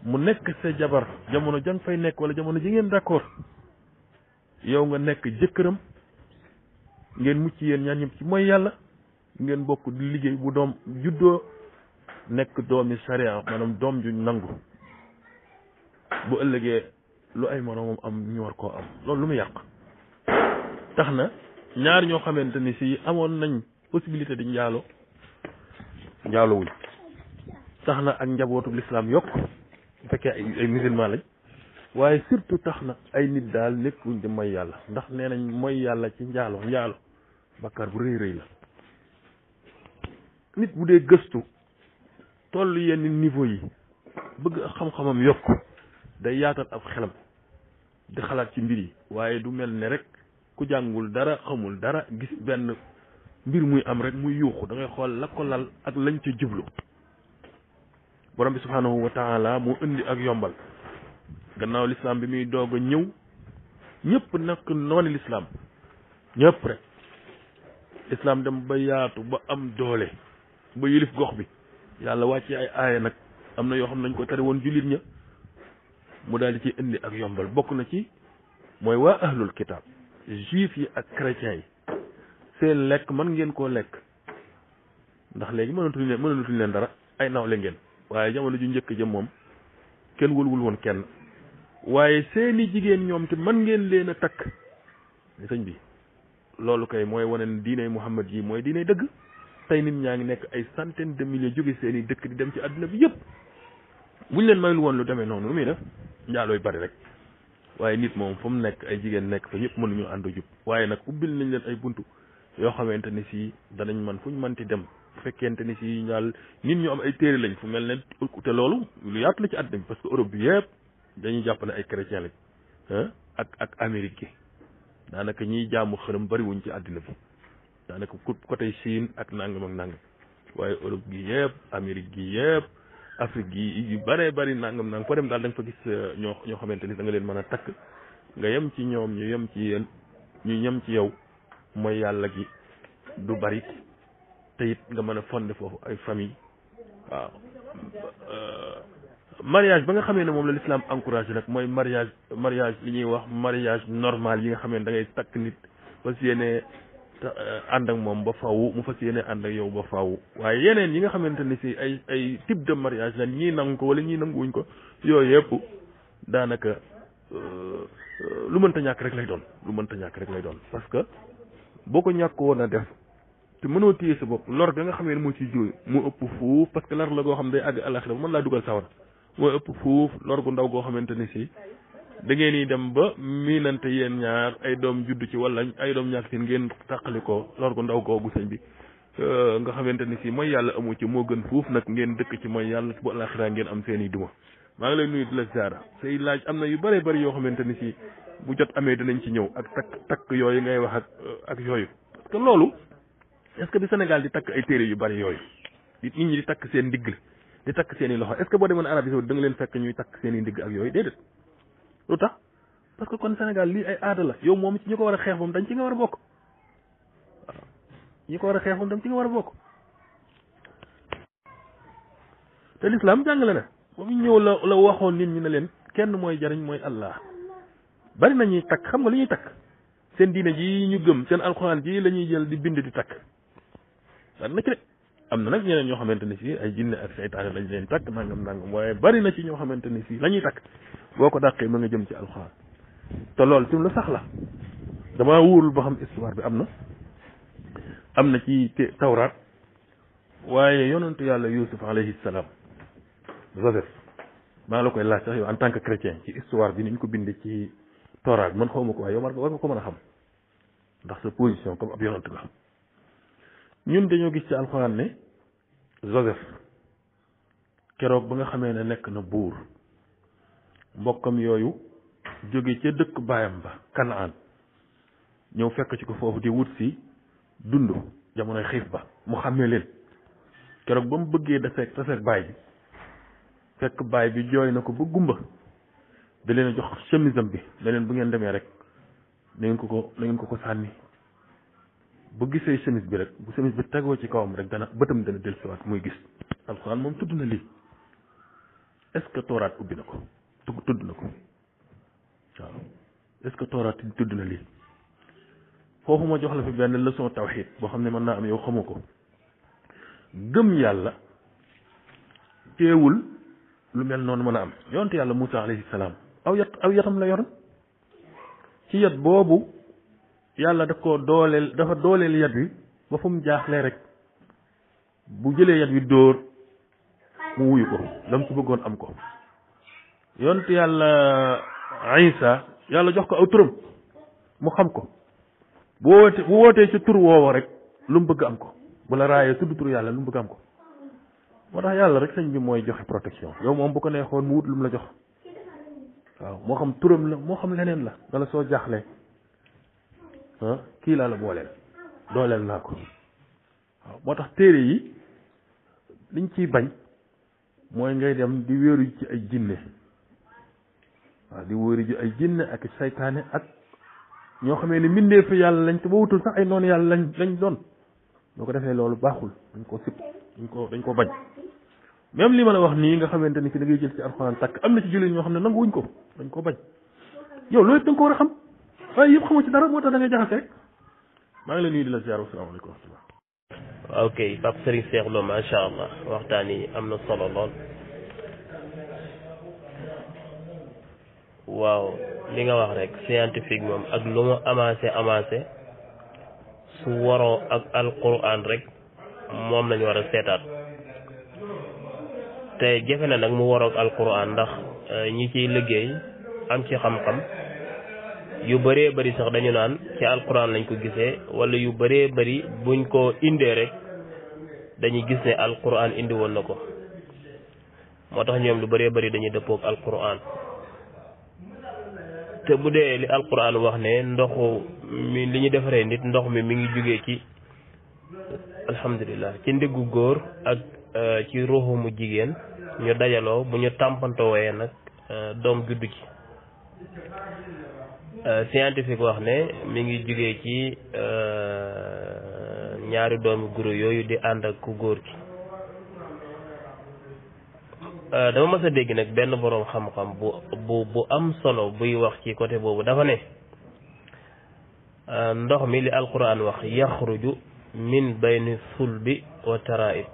mu nekk sa jabar jamono jang fay nekk wala jamono ji ngeen d'accord yow nga nekk jëkkëram ngeen mucc yéen ñaar ñëpp ci mooy yàlla ngeen bokk di liggéey bu doom juddoo nekk doomi sharia maanaam doom ju nangu bu ëllëgee lu ay moroomam am ñu war koo am loolu lu mu yàq tax na ñaar ñoo xamante ni si amoon nañ possibilité di njaalo wuñ tax na ak njabootu l'islam yokk bu fekkee ay musulman lañ waaye surtout tax na ay nit daal nekkuñ di mooy yàlla ndax nee nañ mooy yàlla ci njaalo bakkaar bu rëy la nit bu dee gëstu toll yenn niveau yi bëgg xam-xamam yokk day yaatal ab xelam di xalaat ci mbir yi waaye du mel ne rek ku jàngul dara xamul dara gis benn mbir muy am rek muy yuuxu da ngay xool la ko lal ak lañ ca jublu borom bi subhanahu wa taala moo indi ak yombal gannaaw l'islam bi muy doog a ñëw ñëpp nekk noonu l'islam ñëpp rek l'islam dem ba yaatu ba am doole ba yëlif gox bi yàlla wàcce ay aaya nag am na yoo xam nañ ko tere woon jullit ña mu daal di ci indi ak yombal bokk na ci mooy waa ahlul kitab juif yi ak chrétiens yi seen lekk mën ngeen koo lekk ndax léegi mënatuñ leen dara ay nawle ngeen waaye jamono ju njëkk jëm moom kenn wëlwul woon kenn waaye seeni jigéen ñoom te mën ngeen leen a takk sëñ bi loolu kay mooy wane ne diiney Muhammad yi mooy diiney dëgg tey nit ñaa ngi nekk ay centaine de milliers jóge seeni dëkk di dem ci àdduna bi yëpp buñ leen mayul woon lu demee noonu lu muy def njaalooy bari rek waaye nit moom fu mu nekk ay jigéen nekk fa ñëpp mënuñu ànd jub waaye nag ubbil nañ leen ay buntu yoo xamante ni si danañ man fuñ mënti dem bu fekkente ni si daal nit ñu am ay téere lañ fu mel ne te loolu lu yaatu la ci àdduna bi parce que Europe bi yëpp dañuy jàpp ne ay chrétien lañ ak Amérique gi daanaka ñiy jaamu xërëm bariwuñ ci àddina bi daanaka côté Chine ak nangam ak nangam waaye Europe gi yëpp Amérique gi yëpp Afrique gi yu bëree bëri nangam nangam foo dem daal da nga fa gis ñoo xamante ni da nga leen mën a takk nga yem ci ñoom ñu yem ci yéen ñu yem ci yow mooy yàlla gi du bari te it nga mën a fondé foofu ay famille waaw mariage ba nga xamee ne moom la l'islam encouragé nag mooy mariage li ñuy wax mariage normal yi nga xamee ne da ngay takk nit fas yéene ànd ak moom ba faaw mu fas yéene ànd ak yow ba faaw waaye yeneen yi nga xamante ni si ay type de mariage la ñii nangu ko wala ñii nanguwuñ ko yooyu yëpp daanaka lu mënta ñàkk rek lay doon parce que boo ko ñàkk woon a def te mënoo téye sa bopp lor ga nga xamee ne moo ciy jóoy moo ëpp fuuf parce que lor la goo xam day àgg àllaxira ba mën laa dugal sawara moo ëpp fuuf lor gu ndaw goo xamante ni si da ngeen di dem ba miinante yéen ñaar ay doom judd ci wala ay doom ñàkk seen ngeen tàqali ko lor gu ndaw googu sëñ bi nga xamante ni si mooy yàlla amu ci moo gën fuuf nag ngeen dëkk ci mooy yàlla bu àllaxira ngeen am seen i duma maa ngi lay nuyu di la ziara say laaj am na yu bëree bëri yoo xamante ni si bu jot amee dinañ ci ñëw ak takk yooyu ngay wax ak yooyu parce que loolu est-ce que bi Sénégal di takk ay téere yu bëri yooyu nit ñi di takk seen ndigg di takk seen i loxo est-ce que boo demoon Arabie Saoudite da nga leen fekk ñuy takk seen i ndigg ak yooyu déedéet lu tax parce que kon Sénégal lii ay aada la yow moom ci ñi ko war a xeex moom dañ ci nga war a bokk waaw ñi ko war a xeex moom dañ ci nga war a bokk te l'islam jàngale na ba mu ñëw la waxoon nit ñi ne leen kenn mooy jariñ mooy Allah bari na ñuy takk xam nga li ñuy takk seen diine ji ñu gëm seen alxuraan ji la ñuy jël di bind di takk bari na ci de am na nag ñeneen ñoo xamante ne si ay jinne ak seytaane lañ leen takk nangam waaye bari na ci ñoo xamante ne si la ñuy takk boo ko dàqee ma nga jëm ci alxuraan te loolu tim lu sax la damaa wóorul ba xam histoire bi am na ci tawraat waaye yonentu yàlla Yuusuf alayhi salaam Joseph maa la koy laaj sax yow en tant que chrétien ci histoire bi ni ñu ko bindee ci tawraat man xaw ma ko waaye yow war nga ko mën a xam ndax sa position comme ab yonent la ñun dañoo gis ci alxuraan ne Joseph keroog ba nga xamee ne nekk na buur mbokkam yooyu jóge ca dëkk baayam ba Kanaan ñëw fekk ci ko foofu di wut si dund jamonoy xiif ba mu xàmmee leen keroog ba mu bëggee taseeg baay bi fekk baay bi jooy na ko ba gumba da leen a jox chemisam bi ne leen bu ngeen demee rek na ngeen ko sànni bu gisee chemise bi rek bu chemise bi tegoo ci kawam rek bëtam dana dellusiwaat muy gis alxuraan moom tudd na lii est-ce que tooraat ubbi na ko tudd na ko waaw est-ce que tooraat tudd na lii foofu ma jox la fi benn leçon tawxiid boo xam ne mën naa am yow xamoo ko gëm yàlla teewul lu mel noonu mën a am yonte yàlla Muusaa alayhi salaam aw yatam la yoroon ci yat boobu yàlla dafa dooleel yat wi ba fu mu jaaxlee rek bu jëlee yat wi dóor mu wuyu ko lam ci bëggoon am ko yonte yàlla Isa yàlla jox ko aw turam mu xam ko bu wootee ci tur woowo rek lu mu bëgg am ko bu la raayee tudd tur yàlla lu mu bëgg am ko moo tax yàlla rek sëñ bi mooy joxe protection yow moom bu ko neexoon mu wut lu mu la jox waaw moo xam turam la moo xam leneen la wala soo jaaxlee kii laa la booleel dooleel naa ko waaw moo tax téere yi liñ ciy bañ mooy ngay dem di wéeru ci ay jinne waaw di wéeru ji ay jinne ak saytaane ak ñoo xamee ne mbindeefu yàlla lañ te ba wutul sax ay noonu yàlla lañ doon boo ko defee loolu baaxul dañ ko sib dañ ko bañ même li ma la wax nii nga xamante ni ki da ngay jël ci alxuraan takk am na ci jullit ñoo xam ne nangu wuñ ko dañ ko bañ yow loolu da nga ko war a xam waaye yëpp xamoo ci dara moo tax da ngay jaxase rek maa ngi la nuyu di la ziar asalaamaaleykum wa rahmatulah. ok Pape Serigne Cheikh Lo macha allah waxtaan yi am na solo lool waaw li nga wax rek scientifique moom ak lu mu avancé su waroo ak alquran rek moom lañu war a seetaat te jafe na nag mu waroo ak alquran ndax ñi ciy liggéey am ci xam-xam yu bëree bëri sax dañu naan ci alquran lañ ko gisee wala yu bëree bëri buñ ko indee rek dañuy gis ne alquran indi woon na ko moo tax ñoom lu bëree bëri dañuy dëppook alquran te bu dee li alquran wax ne ndoxu mi li ñu defaree nit ndox mi ngi jugee ci alhamdulilah ci ndiggu góor ak ci ruuxu mu jigéen ñu dajaloo bu ñu tàmpantowee nag doom juddu ci scientifique wax ne mi ngi jugee ci ñaari doomi guro yooyu di ànd ak ku góor ki dama mës a dégg nag benn boroom xam-xam bu am solo buy wax ci côté boobu dafa ne ndox mi li alquran wax yaxruju min bayni sulbi wa taraib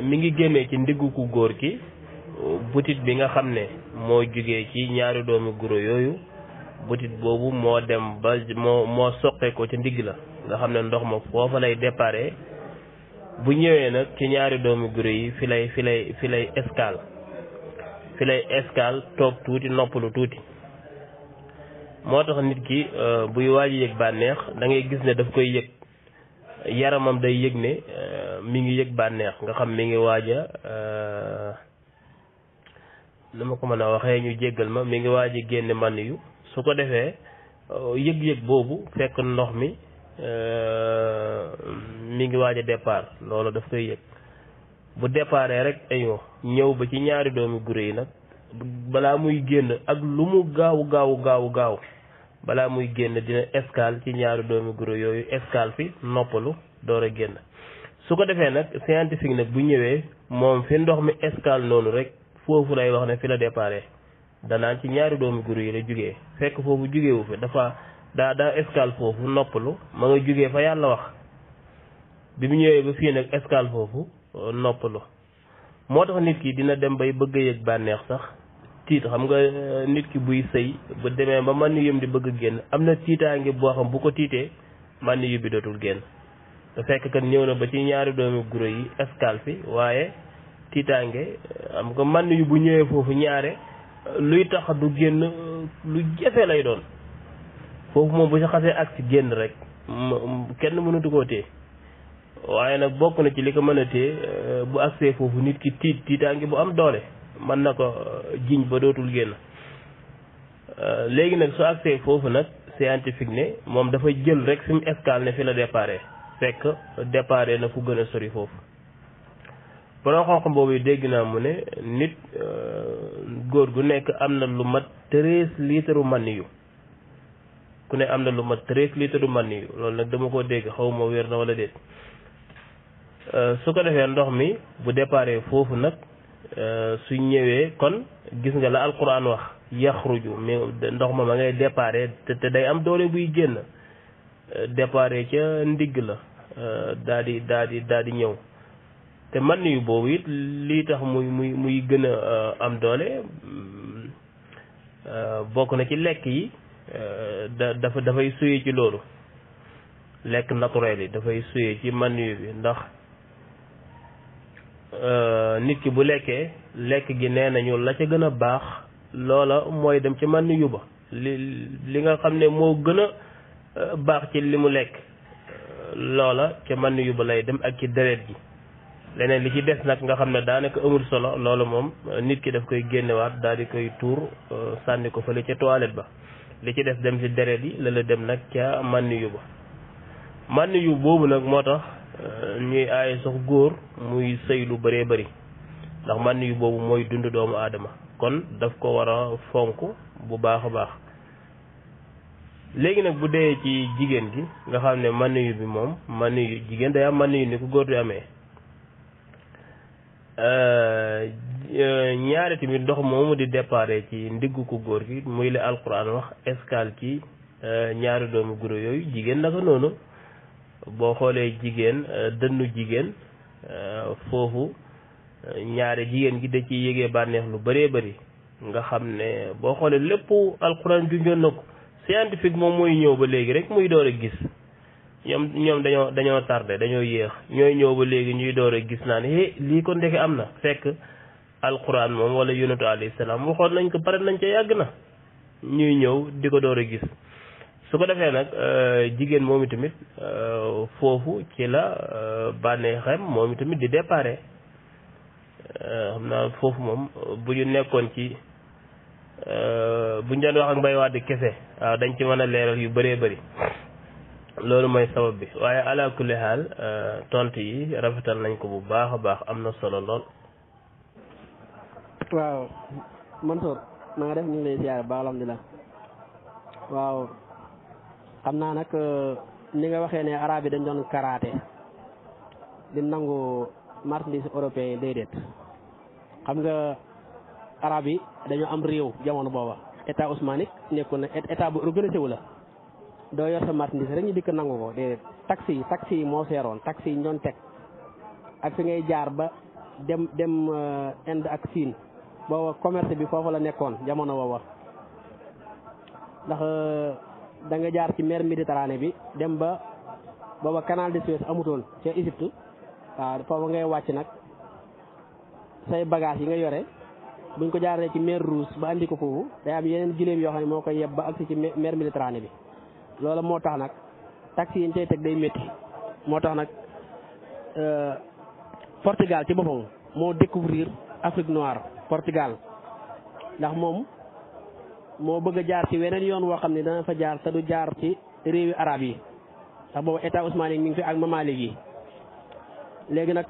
mi ngi génnee ci ndiggu ku góor ki butit bi nga xam ne moo jugee ci ñaari doomi guro yooyu butit boobu moo dem ba moo soqe ko ci ndigg la nga xam ne ndox ma foofa lay déparé bu ñëwee nag ci ñaari doomi guro yi fi lay escale toog tuuti noppalu tuuti moo tax nit ki buy waaj yëg bànneex da ngay gis ne daf koy yëg yaramam day yëg ne mi ngi yëg bànneex nga xam mi ngi waaj a nu ma ko mën a waxee ñu jéggal ma mi ngi waaj a génne man yu su ko defee yëg-yëg boobu fekk ndox mi ngi waaj a départ loolu daf koy yëg bu départee rek aywa ñëw ba ci ñaari doomi guro yi nag balaa muy génn ak lu mu gaaw balaa muy génn dina escale ci ñaari doomi guro yooyu escale fi noppalu door a génn su ko defee nag scientifique nag bu ñëwee moom fi ndox mi escale noonu rek foofu lay wax ne fi la déparé danaan ci ñaari doomi guro yi la jugee fekk foofu jugeewu fi dafa daa escale foofu noppalu ma nga jugee fa yàlla wax bi mu ñëwee ba fii nag escale foofu noppalu moo tax nit ki dina dem bay bëgg a yëg bànneex sax tiit xam nga nit ki buy sëy bu demee ba man yëm di bëgg a génn am na tiitaange boo xam bu ko tiitee man yu bi dootul génn te fekk kat ñëw na ba ci ñaari doomi guro yi escale fi waaye tiitaange am nga man yu bu ñëwee foofu ñaare luy tax du génn lu jafe lay doon foofu moom bu si xasee ak si génn rek kenn mënatu koo téye waaye nag bokk na ci li ko mën a téye bu agsee foofu nit ki tiitaange bu am doole mën na ko jiñ ba dootul génn léegi nag su agsee foofu nag scientifique ne moom dafa jël rek fi mu escale ne fi la déparé fekk déparé na fu gën a sori foofu borom xam-xam boobu dégg naa mu ne nit góor gu nekk am na lu mat 13 litres mani yu ku ne am na lu mat 13 litres mani yu loolu nag dama ko dégg xaw ma wér na wala déet su ko defee ndox mi bu déparé foofu nag su ñëwee kon gis nga la alquran wax yaxruju mais ndox ma ngay déparé te day am doole buy génn déparé ca ndigg la daa di ñëw te man yu boobu it lii tax muy gën a am doole bokk na ci lekk yi dafay suyee ci loolu lekk naturel yi dafay suyee ci man yu bi ndax nit ki bu lekkee lekk gi nee nañu la ca gën a baax loola mooy dem ci man yu ba li nga xam ne moo gën a baax ci li mu lekk loola ca man yu ba lay dem ak ci deret ji leneen li ci des nag nga xam ne daanaka amul solo loolu moom nit ki daf koy génnewaat daal di koy tuur sànni ko fële ca toilette ba li ci des dem ci deret yi la dem nag ca man yu ba man yu boobu nag moo tax ñuy aaye sax góor muy sëy lu bëree bëri ndax man yu boobu mooy dund doomu aadama kon daf ko war a fonk bu baax a baax léegi nag bu dee ci jigéen gi nga xam ne man yu bi moom man yu jigéen day am man yu ni ku góor di amee ñaari tamit ndox moomu di déparé ci ndiggu ku góor gi muy la alquran wax escale ci ñaari doomu guro yooyu jigéen naka noonu boo xoolee jigéen dënnu jigéen foofu ñaare jigéen gi da ciy yëgee bànneex lu bëree bëri nga xam ne boo xoolee lépp alquran junjoon na ko scientifique moom mooy ñëw ba léegi rek muy door a gis ñoom dañoo tardé dañoo yéex ñooy ñëw ba léegi ñuy door a gis naa ne lii ko ndeke am na fekk alquran moom wala yonatu alayhi salaam waxoon nañ ko pare nañ ca yàgg na ñuy ñëw di ko door a gis su ko defee nag jigéen moom itamit foofu ci la bànneexam moom itamit di déparé xam naa foofu moom bu ñu nekkoon ci bu ñu doon wax ak Mbaye Wade kese waaw dañ ci mën a leeral yu bëree bëri loolu mooy sabab bi waaye ala kulli haal tontu yi rafetal nañ ko bu baax a baax am na solo lool. waaw Mansour na nga def ñu ngi lay ziar ba alhamdulilah waaw xam naa nag ni nga waxee ne arab yi dañ doon karaté di nangu marchandise européen yi déedéet xam nga arab yi dañoo am réew jamono booba état osmanique nekkoon na état bu organisé wu la doo yor sa marchandise rek ñu dikk nangu ko déedéet taxi yi moo seeroon taxi yi ñu doon teg ak fi ngay jaar ba dem Inde ak Chine booba commerce bi foofu la nekkoon jamono booba ndax da nga jaar ci mer Méditerranée bi dem ba booba canal de Suez amutoon ca Égypte waaw foofu ngay wàcc nag say bagage yi nga yore buñ ko jaaree ci mer Rouge ba andi ko foofu day am yeneen giléem yoo xam ne moo koy yeb ba agsi ci mer Méditerranée bi loolu moo tax nag taxi yi ñu tey teg day métti moo tax nag Portugal ci boppam moo découvrir Afrique noire Portugal ndax moom moo bëgg a jaar ci weneen yoon woo xam ne dana fa jaar te du jaar ci réewi arab yi ndax boobu état osmanique mi ngi fi ak mamalik yi léegi nag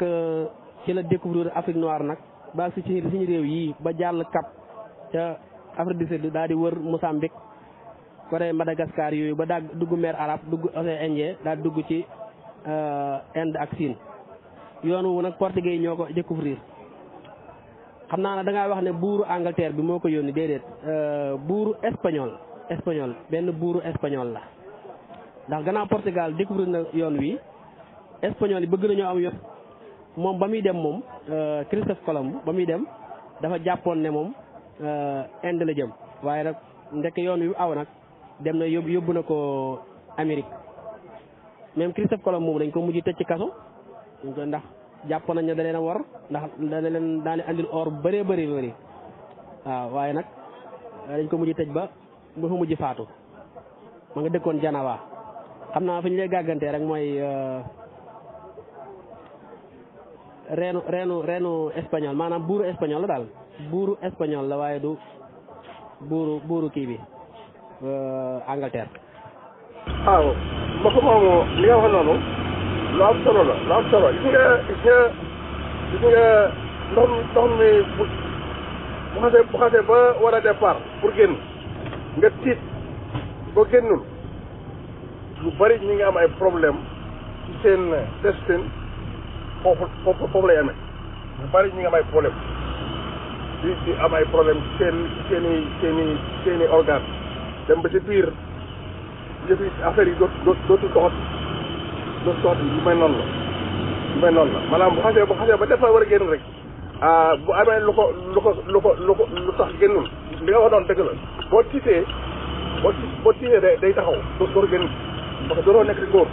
ci la découvrir Afrique noire nag ba si ci suñu réew yii ba jàll Cap ca Afrique du Sud daal di wër Mozambique Corée Madagascar yooyu ba daal dugg mer Arabe dugg Océan Indien daal dugg ci Inde ak Chine yoon wu nag portugais yi ñoo ko découvrir xam naa ne da ngaa wax ne buuru Angleterre bi moo ko yónni déedéet buuru espagnol benn buuru espagnol la ndax gannaaw Portugal découvrir na yoon wi espagnol yi bëgg nañoo am yoon moom ba muy dem moom Christophe Colomb ba muy dem dafa jàppoon ne moom Inde la jëm waaye nag ndekk yoon wi aw nag dem na yóbbu na ko Amérique même Christophe Colomb moom dañ ko mujj tëj ci kaso ndax jàpp nañ ne da leen a war ndax dana leen daane andil or bu bëree bëri waaw waaye nag dañ ko mujj tëj ba fa mujj faatu ma nga dëkkoon Janawa xam naa fi ñu lay gàggantee rek mooy reenu espagnol maanaam buuru espagnol la daal buuru espagnol la waaye du buuru kii bi Angleterre. waaw mbokk moomu li nga wax noonu lu am solo la lu am solo gis nga ndox mi bu xasee ba war a départ pour génn nga tiit boo génnul lu bari ñi nga am ay problème ci seen destin foofu lay amee lu bari ñi nga am ay problème di am ay problème ci seen i organe dem ba ci biir yëf yi affaire yi dootul doxat yu mel noonu la maanaam bu xasee ba def war a génn rek bu amee lu tax génnul li nga wax noonu dëgg la boo tiitee day taxaw door génn parce que dooroo nekk di góor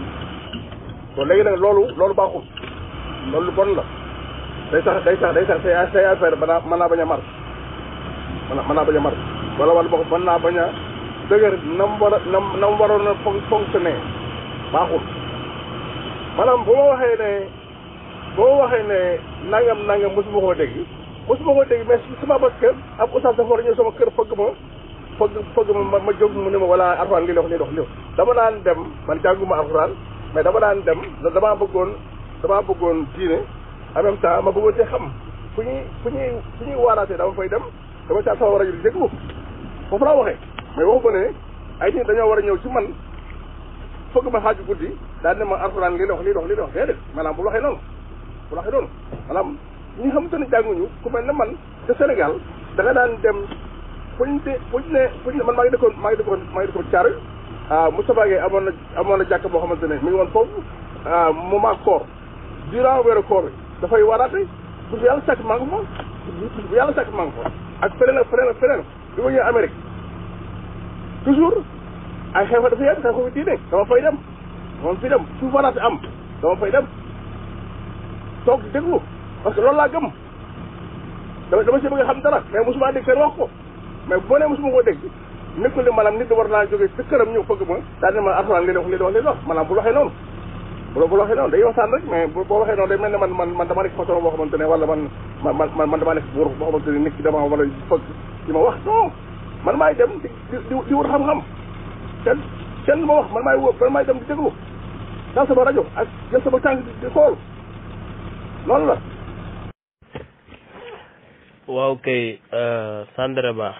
kon léegi nag loolu baaxul loolu lu bon la day tax say affaire mën naa bañ a mar mën naa bañ a mar wala boog mën naa bañ a dëgër na mu waroon a fonctionner baaxul maanaam bu ma waxee ne nangam mosuma koo dégg mais c'est pas parce que ab oustaz dafa war a ñëw sama kër fëgg ma jóg mu ne ma wala alxuraan lii la wax nii dox lii dama daan dem man jànguma alxuraan mais dama daan dem damaa bëggoon diine en même temps ma bëggoon cee xam fu ñuy waaraatee dama fay dem dama caa sama war a di déglu foofu laa waxee mais waxu ma ne ay nit dañoo war a ñëw ci man fëgg ma xaaju guddi daal ne ma alxuraan lii la wax déedéet maanaam bu waxee noonu maanaam ñi nga xamante ne jànguñu ku mel ne man te Sénégal da nga daan dem fuñ ne man maa ngi dëkkoon Thiaroye Moustapha Gueye amoon na jàkk boo xamante ne mi ngi woon foofu moment koor durant weeru koor bi dafay waraate bu yàlla sàkk maa ngi fa ak feneen ak feneen ak feneen bi ma ñëwee Amérique toujours ay xeex dafa yàgg xeexu diine dama fay dem moom fi dem souvent fi am dama fay dem toog déglu parce que loolu laa gëm dama si bëgg a xam dara mais mosuma dégg seen wax ko mais bu ma nee mosuma koo dégg nekkul ne maanaam nit war naa jógee ci këram ñëw fëgg ma daal ne ma Alxuraan li wax li wax maanaam bu waxee noonu bu waxee noonu day waxtaan rek mais boo waxee noonu day mel ne man dama nekk façon boo xamante ne wala man dama nekk buur boo xamante ne nit ki dama wala fëgg di ma wax non man maay dem di wut xam-xam kenn ma wax man maay dem di déglu daal sama rajo ak jël sama tànk di xool loolu la. waaw kay Sandra Ba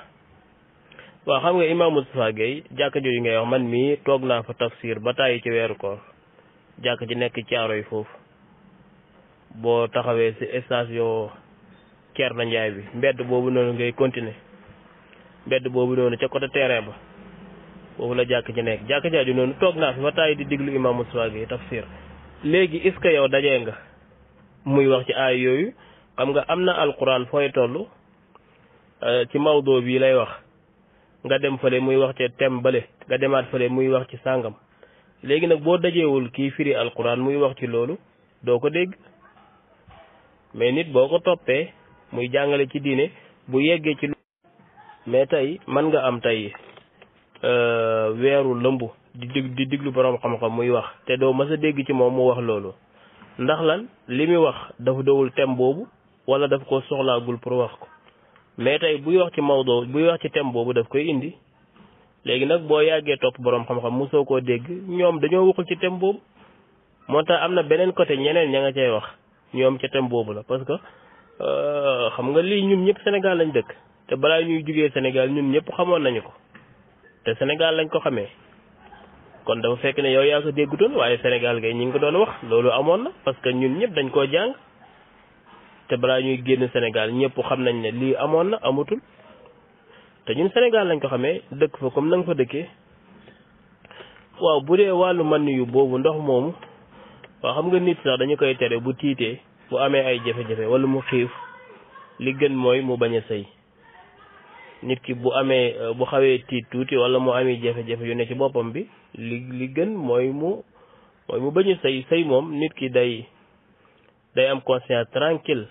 waaw xam nga Imam Moustapha Gueye jàkka jooju ngay wax man mii toog naa fa tafsir ba tàyyi ci weeru koor jàkk ji nekk Caaroy foofu boo taxawee ci station Thierno Ndiaye bi mbedd boobu noonu ngay continuer mbedd boobu noonu ca côté terrain ba foofu la jàkk ji nekk jàkk jaaju noonu toog naa fi ba tàyyi di diglu Imam Moustapha Gueye tafsir léegi est-ce que yow dajee nga muy wax ci aay yooyu xam nga am na alquran fooy toll ci mawdo bi lay wax nga dem fële muy wax ci thème bale nga demaat fële muy wax ci sàngam léegi nag boo dajeewul kii firi alquran muy wax ci loolu doo ko dégg mais nit boo ko toppee muy jàngale ci diine bu yeggee ci mais tey mën nga am tey weeru lëmb di diglu borom xam-xam muy wax te doo mës a dégg ci moom mu wax loolu ndax lan li muy wax dafa dowul thème boobu wala daf ko soxlaagul pour wax ko mais tey buy wax ci mawdo buy wax ci thème boobu daf koy indi léegi nag boo yàggee topp borom xam-xam mosoo koo dégg ñoom dañoo waxul ci thème boobu moo tax am na beneen côté ñeneen ña nga cay wax ñoom ca thème boobu la parce que xam nga lii ñun ñëpp Sénégal lañ dëkk te balaa ñuy jugee Sénégal ñun ñëpp xamoon nañu ko te Sénégal lañ ko xamee kon dafa fekk ne yow yaa ko déggutoon waaye Sénégal gay ñi ngi ko doon wax loolu amoon na parce que ñun ñëpp dañ koo jàng te balaa ñuy génn Sénégal ñëpp xam nañ ne lii amoon na amatul te ñun Sénégal lañ ko xamee dëkk fa comme na nga fa dëkkee waaw bu dee wàllu man yu boobu ndox moomu waaw xam nga nit sax dañu koy tere bu tiitee bu amee ay jafe-jafe wala mu xiif li gën mooy mu bañ a sëy nit ki bu amee bu xawee tiit tuuti wala mu amee jafe-jafe yu ne ci boppam bi li gën mooy mu bañ a sëy moom nit ki day am conscience tranquille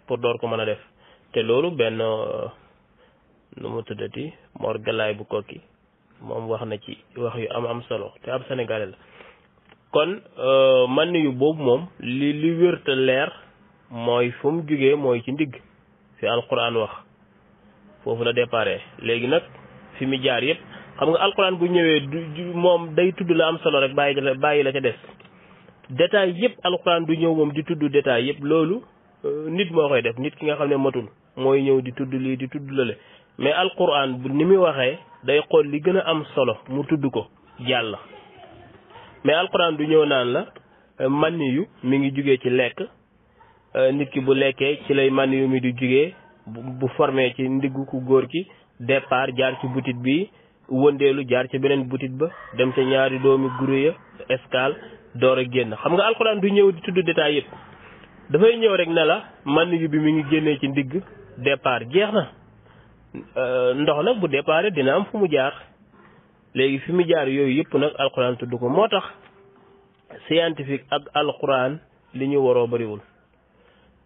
pour door ko mën a def te loolu benn nu mu tuddati Mor Galaay bu Kokki moom wax na ci wax yu am solo te ab Sénégalais la kon man yu boobu moom li wér te leer mooy fu mu jugee mooy ci ndigg fi alquran wax foofu la déparé léegi nag fi mu jaar yëpp xam nga alquran bu ñëwee moom day tudd la am solo rek bàyyi la ca des détail yëpp alquran du ñëw moom di tudd détail yëpp loolu nit moo koy def nit ki nga xam ne matul mooy ñëw di tudd lii di tudd lale mais alquran bu ni muy waxee day xool li gën a am solo mu tudd ko jàll mais alquran du ñëw naan la mani yu mi ngi jugee ci lekk nit ki bu lekkee ci lay mani yu mi di jugee bu formé ci ndiggu ku góor ki départ jaar ci butit bi wëndeelu jaar ci beneen butit ba dem ca ñaari doomi guru ya escale door a génn xam nga alquran du ñëw di tudd détail yëpp dafay ñëw rek ne la mani yu bi mi ngi génnee ci ndigg départ jeex na ndox nag bu départ dina am fu mu jaar léegi fi mu jaar yooyu yëpp nag alquran tudd ko moo tax scientifique ak alquran li ñu waroo bariwul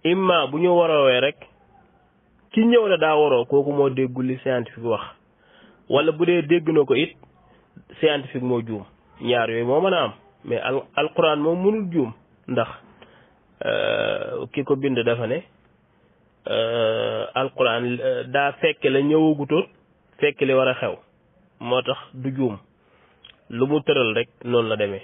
imma bu ñu waroowee rek ki ñëw la daa waroo kooku moo déggul li scientifique wax wala bu dee dégg na ko it scientifique moo juum ñaar yooyu moo mën a am mais alquran moom mënul juum ndax ki ko bind dafa ne alquran daa fekke la ñëwagutoon fekk li war a xew moo tax du juum lu mu tëral rek noonu la demee